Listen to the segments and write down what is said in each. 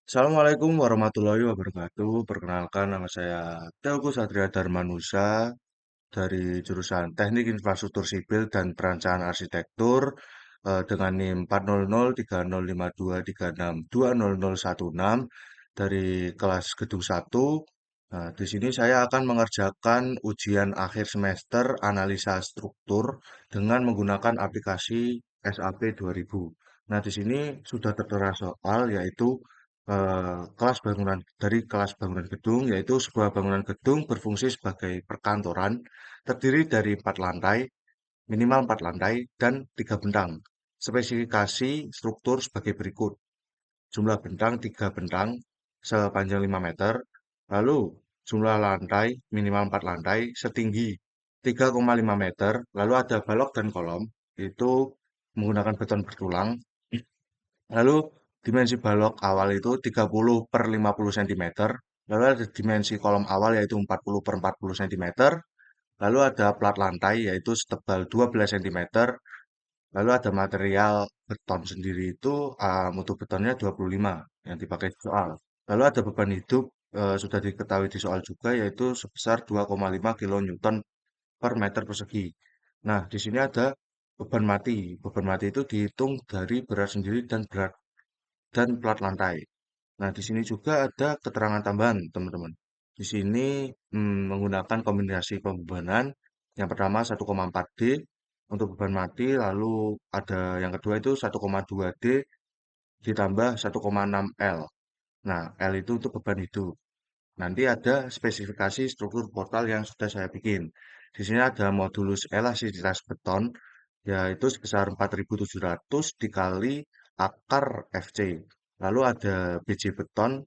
Assalamualaikum warahmatullahi wabarakatuh. Perkenalkan nama saya Teoku Satria Darmanusa dari jurusan Teknik Infrastruktur Sipil dan Perancangan Arsitektur dengan NIM 400305236200016 dari kelas Gedung 1. Nah, di sini saya akan mengerjakan ujian akhir semester analisa struktur dengan menggunakan aplikasi SAP 2000. Nah, di sini sudah tertera soal yaitu kelas bangunan gedung, yaitu sebuah bangunan gedung berfungsi sebagai perkantoran terdiri dari 4 lantai, minimal 4 lantai, dan 3 bentang. Spesifikasi struktur sebagai berikut. Jumlah bentang 3 bentang sepanjang 5 meter. Lalu jumlah lantai minimal 4 lantai setinggi 3,5 meter. Lalu ada balok dan kolom. Itu menggunakan beton bertulang. Lalu dimensi balok awal itu 30 per 50 cm. Lalu ada dimensi kolom awal yaitu 40 per 40 cm. Lalu ada plat lantai yaitu setebal 12 cm. Lalu ada material beton sendiri itu mutu betonnya 25 yang dipakai di soal. Lalu ada beban hidup sudah diketahui di soal juga yaitu sebesar 2,5 kilonewton per meter persegi. Nah, di sini ada beban mati. Beban mati itu dihitung dari berat sendiri dan plat lantai. Nah, di sini juga ada keterangan tambahan, teman-teman. Di sini menggunakan kombinasi pembebanan. Yang pertama 1,4 D untuk beban mati, lalu ada yang kedua itu 1,2 D ditambah 1,6 L. Nah, L itu untuk beban hidup. Nanti ada spesifikasi struktur portal yang sudah saya bikin. Di sini ada modulus elastisitas beton, yaitu sebesar 4.700 dikali akar FC. Lalu ada BJ beton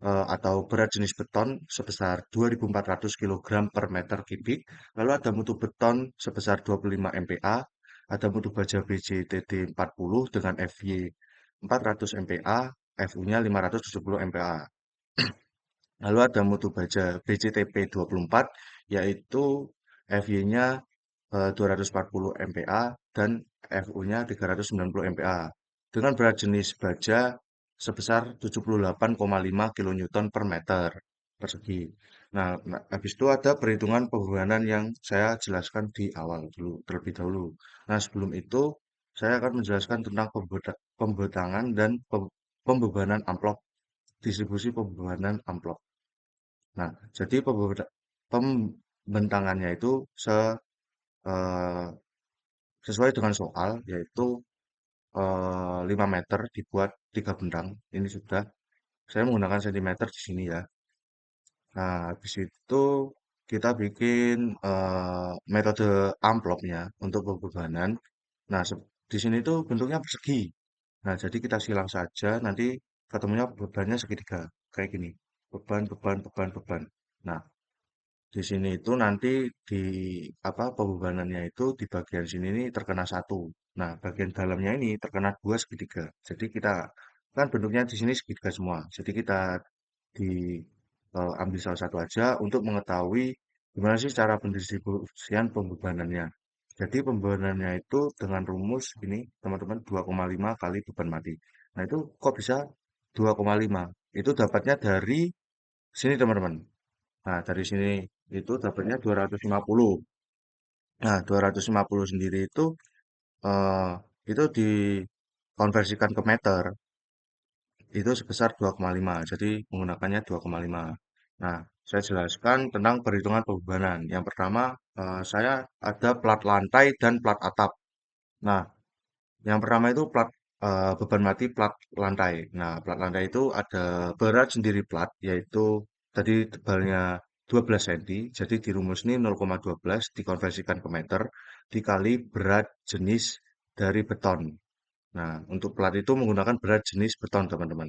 atau berat jenis beton sebesar 2.400 kg per meter kubik. Lalu ada mutu beton sebesar 25 MPa, ada mutu baja BJ TD 40 dengan FY 400 MPa, FU-nya 570 MPa. Lalu ada mutu baja BCTP 24 yaitu FY-nya 240 MPa dan FU-nya 390 MPa dengan berat jenis baja sebesar 78,5 kilonewton per meter persegi. Nah, habis itu ada perhitungan pembebanan yang saya jelaskan di awal dulu, terlebih dahulu. Nah, sebelum itu saya akan menjelaskan tentang pembetangan dan pembebanan amplop, distribusi pembebanan amplop. Nah, jadi pembentangannya itu eh, sesuai dengan soal, yaitu 5 meter dibuat 3 bentang. Ini sudah, saya menggunakan sentimeter di sini ya. Nah, habis itu kita bikin metode amplopnya untuk pembebanan. Nah, di sini tuh bentuknya persegi. Nah, jadi kita silang saja, nanti ketemunya bebannya segitiga. Kayak gini. Beban, beban, beban, beban. Nah, di sini itu nanti di apa pembebanannya itu di bagian sini ini terkena satu. Nah, bagian dalamnya ini terkena dua segitiga. Jadi kita kan bentuknya di sini segitiga semua. Jadi kita ambil salah satu aja untuk mengetahui gimana sih cara pendistribusian pembebanannya. Jadi pembebanannya itu dengan rumus ini teman-teman 2,5 kali beban mati. Nah, itu kok bisa 2,5? Itu dapatnya dari sini teman-teman. Nah, dari sini itu dapatnya 250. Nah, 250 sendiri eh, itu dikonversikan ke meter itu sebesar 2,5. Jadi menggunakannya 2,5. Nah, saya jelaskan tentang perhitungan pembebanan. Yang pertama, saya ada plat lantai dan plat atap. Nah, yang pertama itu beban mati plat lantai. Nah, plat lantai itu ada berat sendiri plat, yaitu tadi tebalnya 12 cm. Jadi di rumus ini 0,12 dikonversikan ke meter dikali berat jenis dari beton. Nah, untuk plat itu menggunakan berat jenis beton, teman-teman.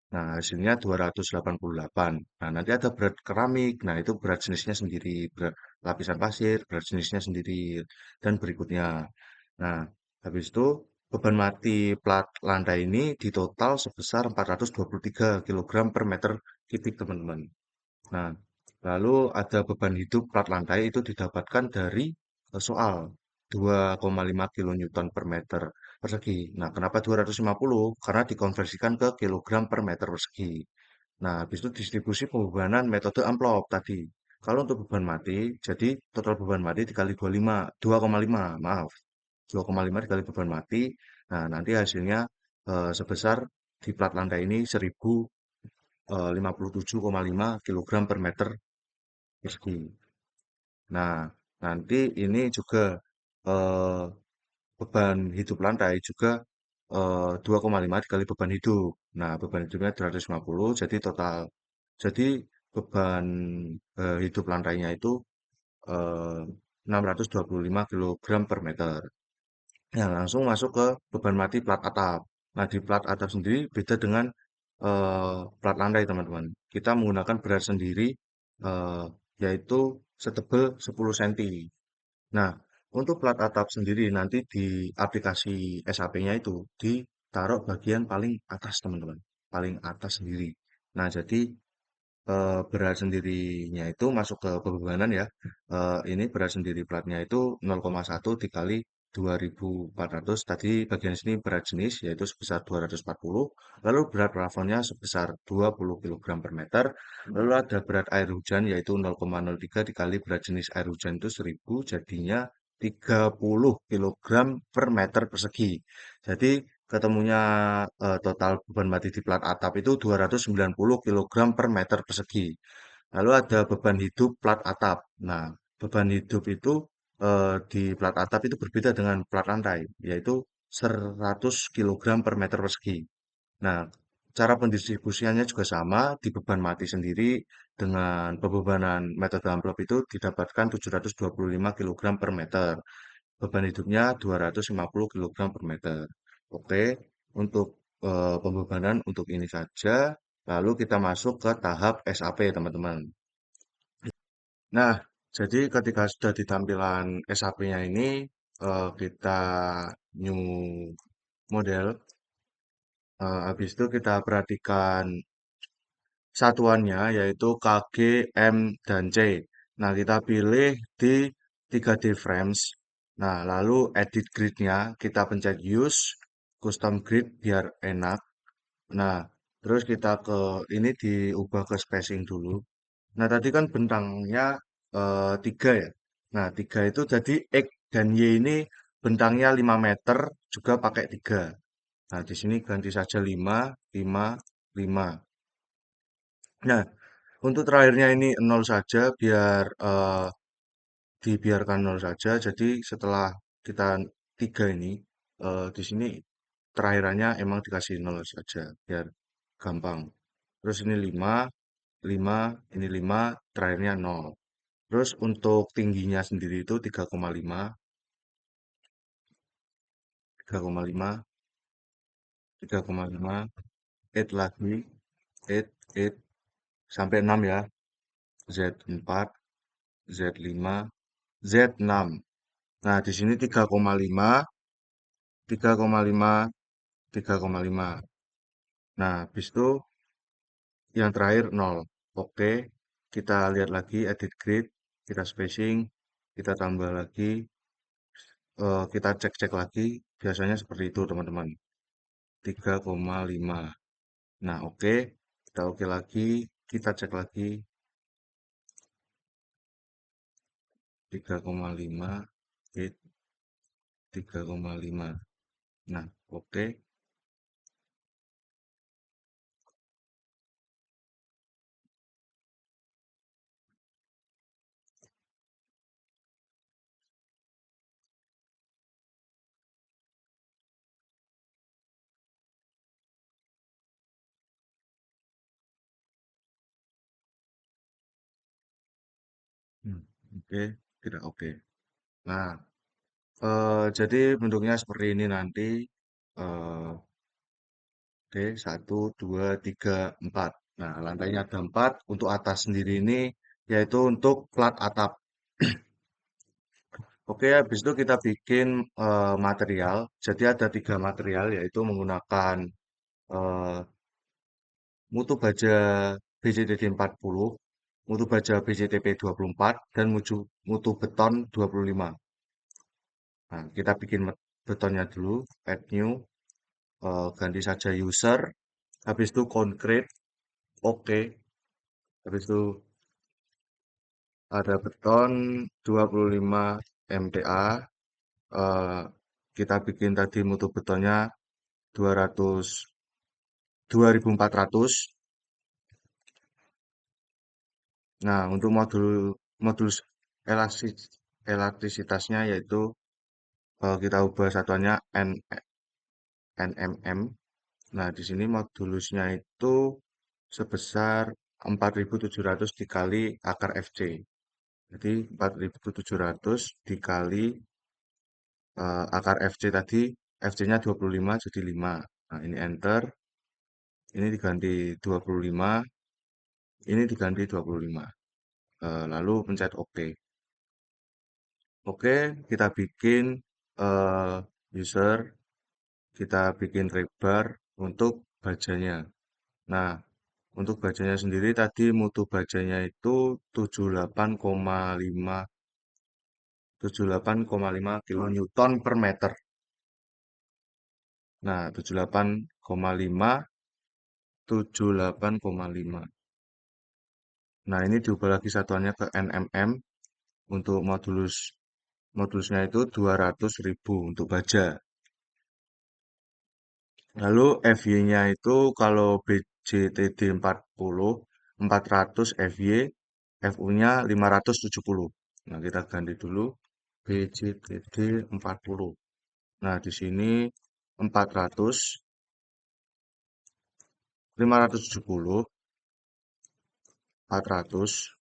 Nah, hasilnya 288. Nah, nanti ada berat keramik. Nah, itu berat jenisnya sendiri. Berat lapisan pasir, berat jenisnya sendiri. Dan berikutnya. Nah, habis itu beban mati plat lantai ini di total sebesar 423 kilogram per meter kubik, teman-teman. Nah, lalu ada beban hidup plat lantai itu didapatkan dari soal 2,5 kilonewton per meter. persegi. Nah, kenapa 250? Karena dikonversikan ke kilogram per meter persegi. Nah, habis itu distribusi pembebanan metode amplop tadi. Kalau untuk beban mati, jadi total beban mati dikali 25, 2,5, maaf. 2,5 dikali beban mati. Nah, nanti hasilnya sebesar di plat lantai ini 1057,5 kilogram per meter persegi. Nah, nanti ini juga eh, beban hidup lantai juga 2,5 dikali beban hidup. Nah, beban hidupnya 250, jadi total. Jadi beban hidup lantainya itu eh, 625 kilogram per meter. Nah, langsung masuk ke beban mati plat atap. Nah, di plat atap sendiri beda dengan plat lantai, teman-teman. Kita menggunakan berat sendiri, eh, yaitu setebal 10 cm. Nah, untuk plat atap sendiri nanti di aplikasi SAP-nya itu ditaruh bagian paling atas, teman-teman. Paling atas sendiri. Nah, jadi berat sendirinya itu masuk ke pembebanan ya. Ini berat sendiri platnya itu 0,1 dikali 2400. Tadi bagian sini berat jenis yaitu sebesar 240. Lalu berat plafonnya sebesar 20 kilogram per meter. Lalu ada berat air hujan yaitu 0,03 dikali berat jenis air hujan itu 1000 jadinya 30 kilogram per meter persegi. Jadi ketemunya total beban mati di plat atap itu 290 kilogram per meter persegi. Lalu ada beban hidup plat atap. Nah, beban hidup itu di plat atap itu berbeda dengan plat lantai, yaitu 100 kilogram per meter persegi. Nah, cara pendistribusiannya juga sama, di beban mati sendiri dengan pembebanan metode amplop itu didapatkan 725 kilogram per meter. Beban hidupnya 250 kilogram per meter. Oke, untuk pembebanan untuk ini saja. Lalu kita masuk ke tahap SAP, teman-teman. Nah, jadi ketika sudah di tampilan SAP-nya ini, kita new model. Habis itu kita perhatikan satuannya yaitu kg, m, dan c. Nah, kita pilih di 3D frames. Nah, lalu edit grid-nya kita pencet use, custom grid biar enak. Nah, terus kita ke ini diubah ke spacing dulu. Nah, tadi kan bentangnya 3 ya. Nah, 3 itu jadi X dan Y ini bentangnya 5 meter juga pakai 3. Nah, di sini ganti saja 5, 5, 5. Nah, untuk terakhirnya ini nol saja biar dibiarkan nol saja. Jadi setelah kita 3 ini di sini terakhirannya emang dikasih nol saja biar gampang. Terus ini 5, 5, ini 5, terakhirnya nol. Terus untuk tingginya sendiri itu 3,5, 3,5, 3,5, 8 lagi, 8, 8, sampai 6 ya. Z4, Z5, Z6. Nah, di sini 3,5, 3,5, 3,5. Nah, habis itu yang terakhir 0. Oke, kita lihat lagi edit grid, kita spacing, kita tambah lagi, kita cek-cek lagi. Biasanya seperti itu, teman-teman. 3,5. Nah, oke. Kita oke lagi, kita cek lagi 3,5, hit 3,5. Nah, oke. Hmm, oke, tidak oke. Nah, jadi bentuknya seperti ini nanti. Oke, 1, 2, 3, 4. Nah, lantainya ada 4. Untuk atas sendiri ini yaitu untuk plat atap. Oke, habis itu kita bikin material. Jadi ada 3 material yaitu menggunakan eh, mutu baja BCTD 40, mutu baja BCTP 24, dan mutu beton 25. Nah, kita bikin betonnya dulu, add new, ganti saja user, habis itu concrete, oke, habis itu ada beton 25 MTA, eh, kita bikin tadi mutu betonnya 200, 2400. Nah, untuk modul modul elastis- elastisitasnya yaitu kita ubah satuannya nmm. Nah, di sini modulusnya itu sebesar 4700 dikali akar FC. Jadi 4700 dikali akar FC tadi, FC-nya 25 jadi 5. Nah, ini enter, ini diganti 25, ini diganti 25. Lalu pencet OK. Oke, kita bikin eh, user, kita bikin rebar untuk bajanya. Nah, untuk bajanya sendiri tadi mutu bajanya itu 78,5 kilonewton per meter. Nah, 78,5, 78,5. Nah, ini diubah lagi satuannya ke nmm. Untuk modulusnya itu 200.000 untuk baja. Lalu FY-nya itu kalau BJTD 40, 400 FY, FU-nya 570. Nah, kita ganti dulu BJTD 40. Nah, di sini 400, 570, 400,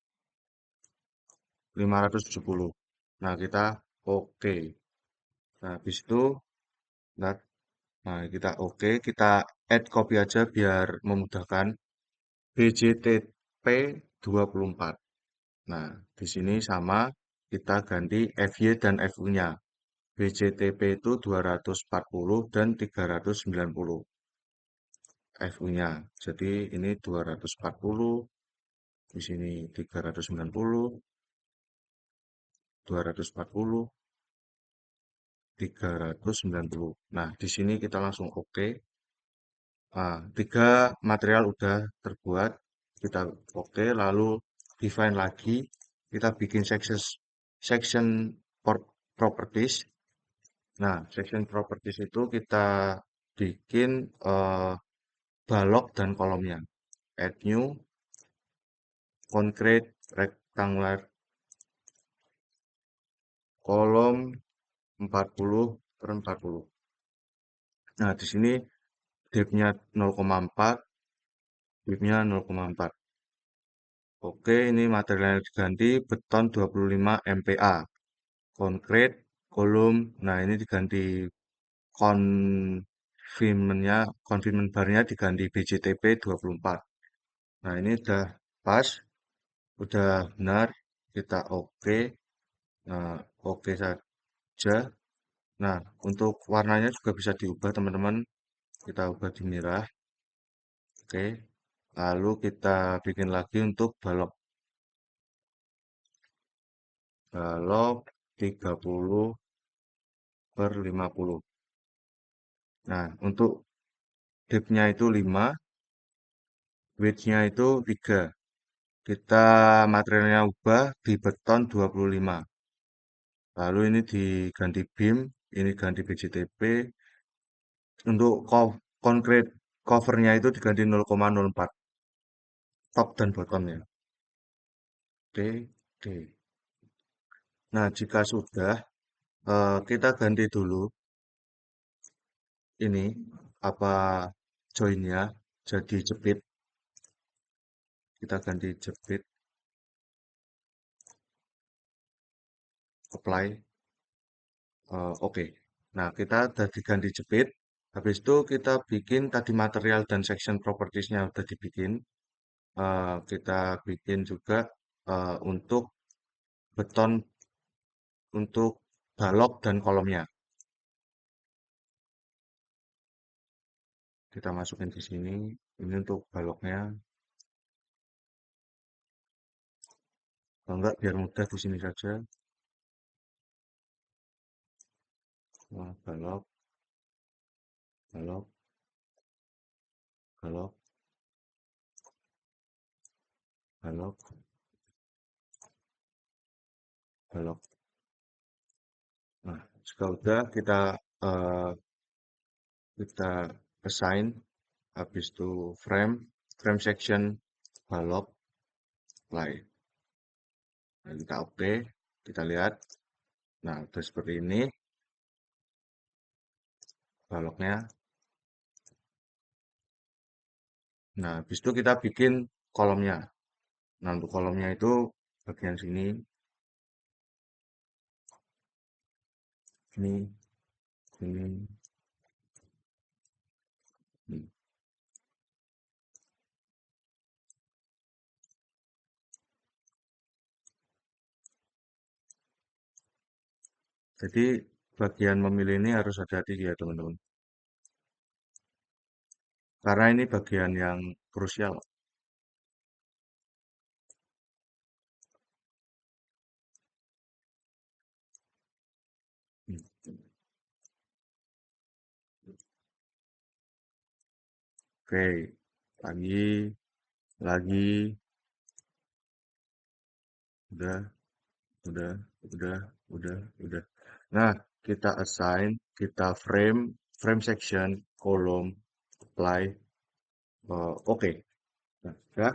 570. Nah, kita oke. Nah, habis itu, nah, nah, kita oke, kita add copy aja biar memudahkan. BJTP 24. Nah, di sini sama kita ganti FY dan FU-nya. BJTP itu 240 dan 390 FU-nya. Jadi ini 240, di sini 390, 240, 390. Nah, di sini kita langsung oke. Nah, tiga material udah terbuat. Kita oke, lalu define lagi. Kita bikin section properties. Nah, section properties itu kita bikin balok dan kolomnya. Add new, concrete, rectangular, kolom 40 per 40. Nah, di sini depth-nya 0,4, width-nya 0,4. Oke, ini material yang diganti beton 25 MPa. Concrete, kolom. Nah, ini diganti confinement-nya, confinement bar-nya diganti BJTP 24. Nah, ini udah pas, udah benar. Kita oke. Nah, oke saja. Nah, untuk warnanya juga bisa diubah, teman-teman. Kita ubah di merah. Oke. Lalu kita bikin lagi untuk balok. Balok 30 per 50. Nah, untuk depth-nya itu 5, width-nya itu 3. Kita materialnya ubah di beton 25. Lalu ini diganti beam, ini ganti BJTP. Untuk concrete covernya itu diganti 0,04 top dan bottomnya. Oke, oke. Nah, jika sudah, kita ganti dulu ini apa joinnya jadi jepit. Kita ganti jepit, apply. Oke. Nah, kita udah diganti jepit. Habis itu kita bikin tadi material dan section propertiesnya udah dibikin. Kita bikin juga untuk beton untuk balok dan kolomnya. Kita masukin di sini. Ini untuk baloknya. Kalau enggak, biar mudah di sini saja. Wah, balok, balok, balok, balok, balok. Nah, jika udah eh, kita assign, habis itu frame section, balok, play. Nah, kita oke, kita lihat. Nah, udah seperti ini baloknya. Nah, habis itu kita bikin kolomnya. Nah, untuk kolomnya itu bagian sini, ini, ini, ini. Jadi bagian memilih ini harus hati-hati ya teman-teman. Karena ini bagian yang krusial. Hmm. Oke, lagi, lagi, udah, udah, udah, udah. Nah, kita assign, kita frame section, kolom, apply, oke. Nah, udah.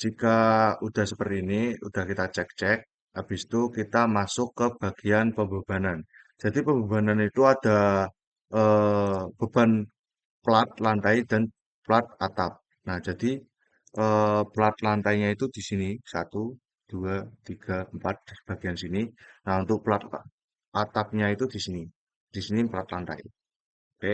Jika udah seperti ini, udah kita cek-cek, habis itu kita masuk ke bagian pembebanan. Jadi pembebanan itu ada beban plat lantai dan plat atap. Nah, jadi plat lantainya itu di sini, satu, dua, tiga, empat, di bagian sini. Nah, untuk plat atapnya itu di sini. Di sini plat lantai. Oke.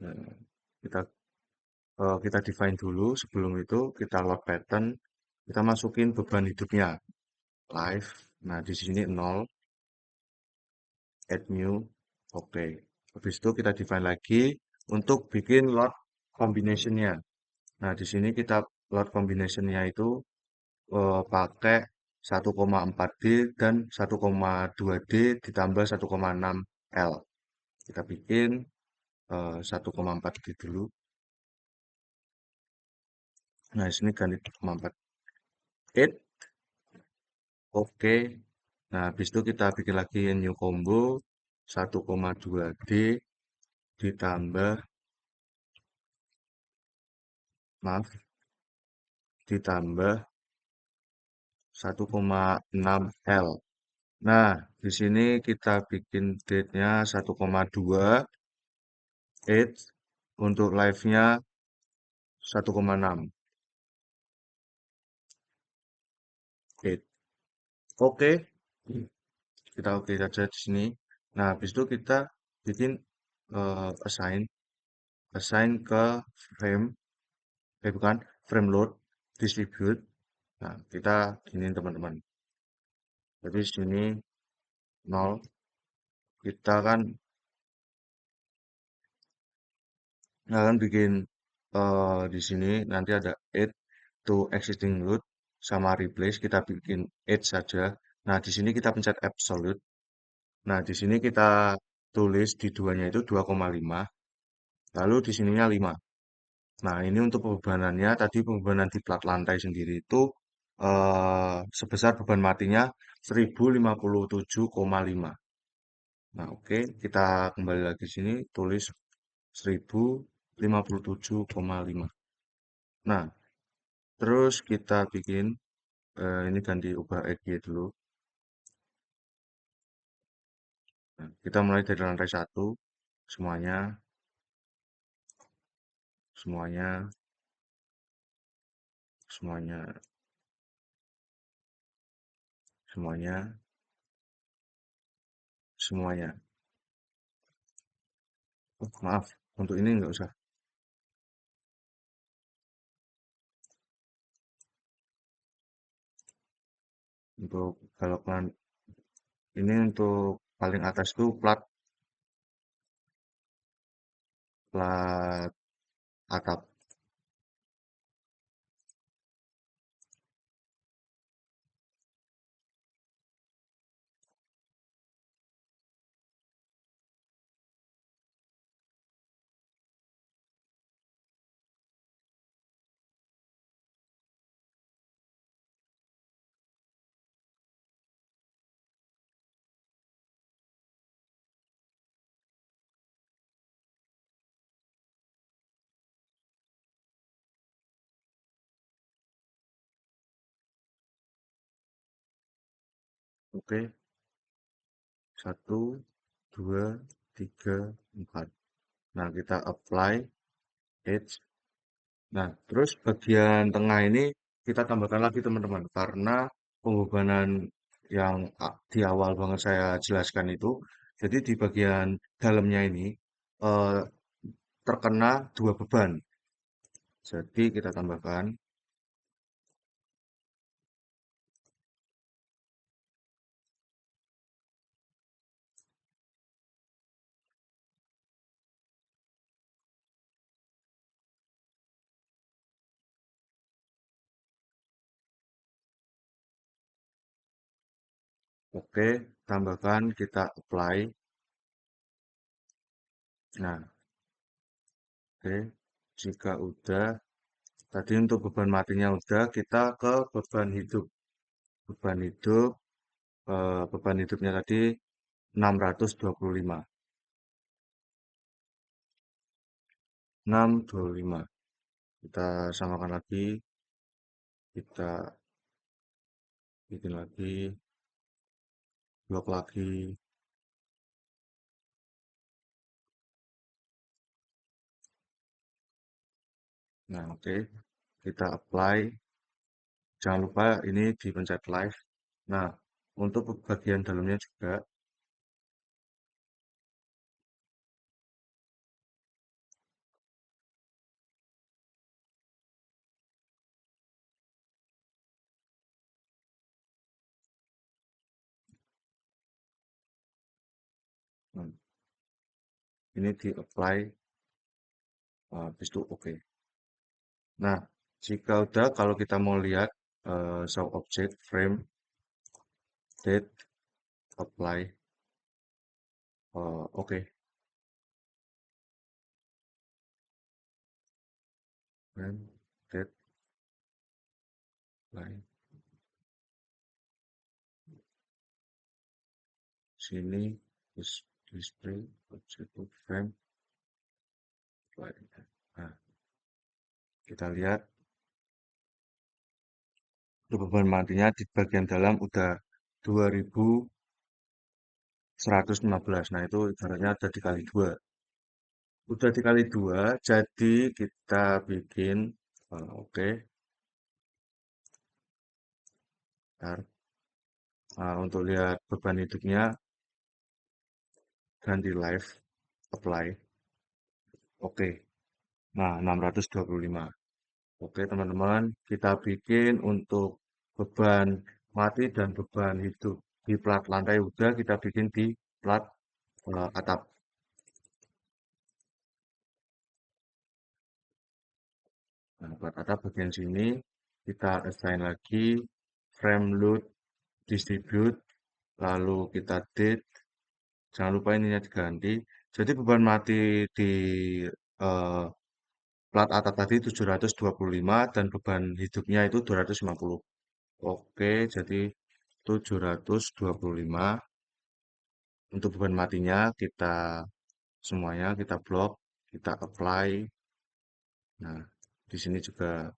Nah, kita kita define dulu. Sebelum itu kita load pattern. Kita masukin beban hidupnya. Live. Nah, di sini 0, add new, oke. Habis itu kita define lagi untuk bikin load combination-nya. Nah, di sini kita load combination-nya itu pakai 1,4D dan 1,2D ditambah 1,6 L. Kita bikin 1,4D dulu. Nah, di sini ganti 1,4. Add, oke. Nah, habis itu kita bikin lagi new combo 1,2D ditambah, maaf, ditambah 1,6 L. Nah, di sini kita bikin date-nya 1,2, age untuk live-nya 1,6. Date. Oke, kita oke saja di sini. Nah, habis itu kita bikin assign, assign ke frame, bukan, frame load, distribute. Nah, kita gini teman-teman. Jadi sini 0, kita kan akan bikin di sini nanti ada add to existing load sama replace, kita bikin add saja. Nah, di sini kita pencet absolute. Nah, di sini kita tulis di duanya itu 2,5, lalu di sininya 5. Nah, ini untuk pembebanannya, tadi pembebanan di plat lantai sendiri itu sebesar beban matinya 1057,5. Nah, oke, kita kembali lagi sini tulis 1057,5. Nah, terus kita bikin ini ganti ubah EG dulu. Nah, kita mulai dari lantai satu, semuanya, semuanya, semuanya, semuanya, semuanya. Oh, maaf, untuk ini nggak usah. Untuk belokan ini untuk paling atas tuh plat plat atap. Oke, 1, 2, 3, 4. Nah, kita apply edge. Nah, terus bagian tengah ini kita tambahkan lagi teman-teman, karena pembebanan yang di awal banget saya jelaskan itu, jadi di bagian dalamnya ini eh, terkena dua beban. Jadi kita tambahkan, oke, tambahkan kita apply. Nah, oke, jika udah, tadi untuk beban matinya udah, kita ke beban hidup. Beban hidup, beban hidupnya tadi 625. 625. Kita samakan lagi, kita bikin lagi, blok lagi. Nah, oke. Kita apply. Jangan lupa ini dipencet live. Nah, untuk bagian dalamnya juga, nah, ini di apply, habis itu oke. Nah, jika udah, kalau kita mau lihat show object, frame, date, apply, oke. Frame, date, apply. Sini, display, object, frame, apply. Nah, kita lihat untuk beban matinya di bagian dalam udah 2115. Nah, itu ibaratnya ada dikali dua. Udah dikali dua, jadi kita bikin, oke, ntar. Nah, untuk lihat beban hidupnya, ganti live, apply, oke. Nah, 625. Oke, teman-teman, kita bikin untuk beban mati dan beban hidup di plat lantai udah kita bikin di plat atap. Nah, plat atap bagian sini kita assign lagi frame load distribute, lalu kita date. Jangan lupa ininya diganti. Jadi beban mati di eh, plat atap tadi 725 dan beban hidupnya itu 250. Oke, jadi 725 untuk beban matinya kita semuanya kita blok, kita apply. Nah, di sini juga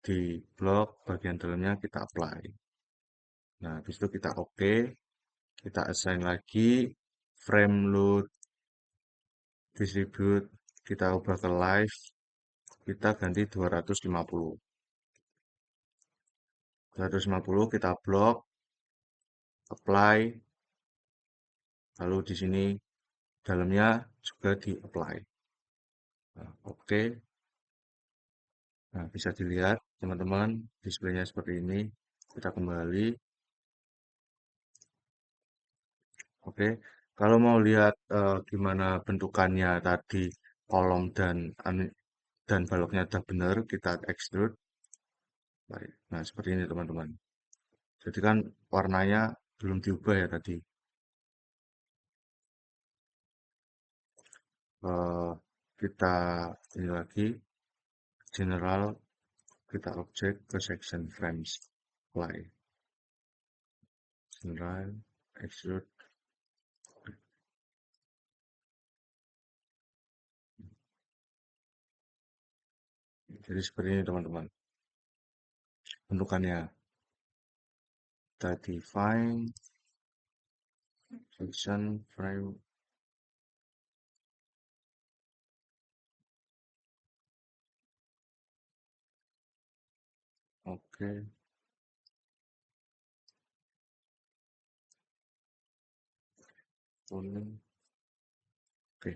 di blok bagian dalamnya kita apply. Nah, habis itu kita oke, kita assign lagi frame load distribute, kita ubah ke live, kita ganti 250. 250 kita blok, apply, lalu di sini dalamnya juga di apply. Nah, oke. Nah, bisa dilihat teman-teman displaynya seperti ini. Kita kembali. Oke. Kalau mau lihat gimana bentukannya tadi kolom dan baloknya udah benar, kita extrude. Baik. Nah, seperti ini teman-teman. Jadi kan warnanya belum diubah ya tadi. Eh, kita ini lagi general, kita objek ke section frames, apply, general, extrude. Jadi seperti ini teman-teman bentukannya. Kita define, Section frame. Oke, kuning. Oke,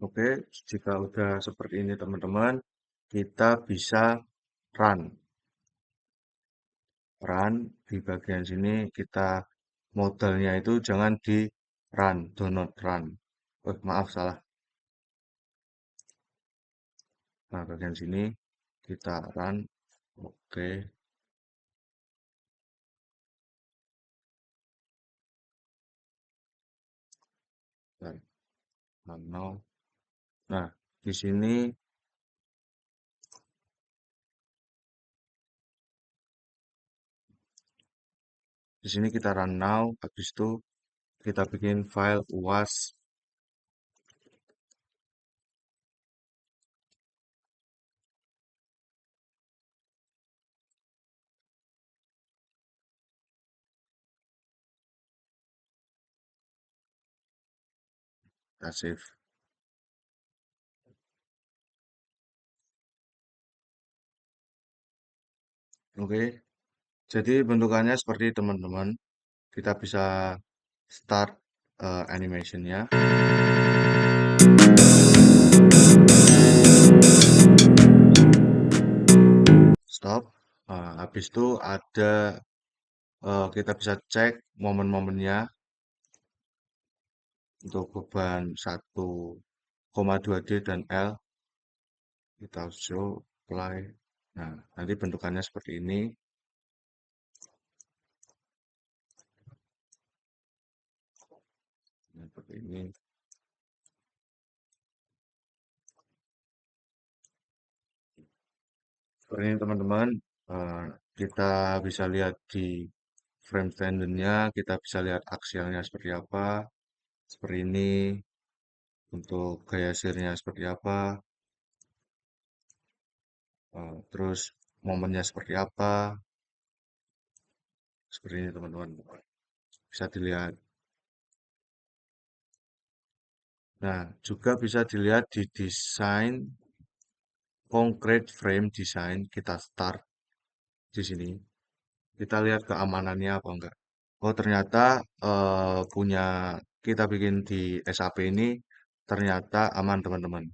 oke. Jika udah seperti ini teman-teman, kita bisa run. Run di bagian sini kita modalnya itu jangan di run, do not run. Oh, maaf salah. Nah, bagian sini kita run. Oke, dan run now. Nah, di sini kita run now. Habis itu kita bikin file uas kita save. Oke, jadi bentukannya seperti teman-teman. Kita bisa start animationnya. Stop. Nah, habis itu ada kita bisa cek momen-momennya untuk beban 1,2D dan L. Kita show play. Nah, nanti bentukannya seperti ini. Nah, seperti ini. Seperti ini teman-teman. Eh, kita bisa lihat di frame standardnya, kita bisa lihat aksialnya seperti apa. Seperti ini. Untuk gaya share-nya seperti apa. Terus momennya seperti apa. Seperti ini teman-teman. Bisa dilihat. Nah, juga bisa dilihat di desain concrete frame design. Kita start di sini. Kita lihat keamanannya apa enggak. Oh, ternyata punya kita bikin di SAP ini ternyata aman teman-teman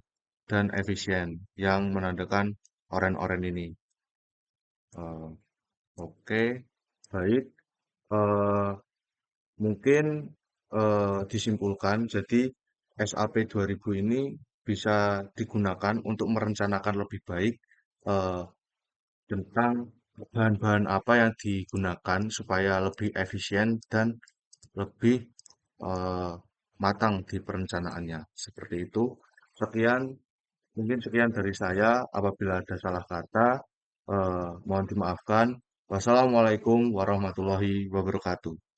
dan efisien yang menandakan oren-oren ini. Eh, Oke, baik. Eh, Mungkin disimpulkan, jadi SAP 2000 ini bisa digunakan untuk merencanakan lebih baik eh, tentang bahan-bahan apa yang digunakan supaya lebih efisien dan lebih eh, matang di perencanaannya. Seperti itu. Sekian, mungkin sekian dari saya. Apabila ada salah kata, mohon dimaafkan. Wassalamualaikum warahmatullahi wabarakatuh.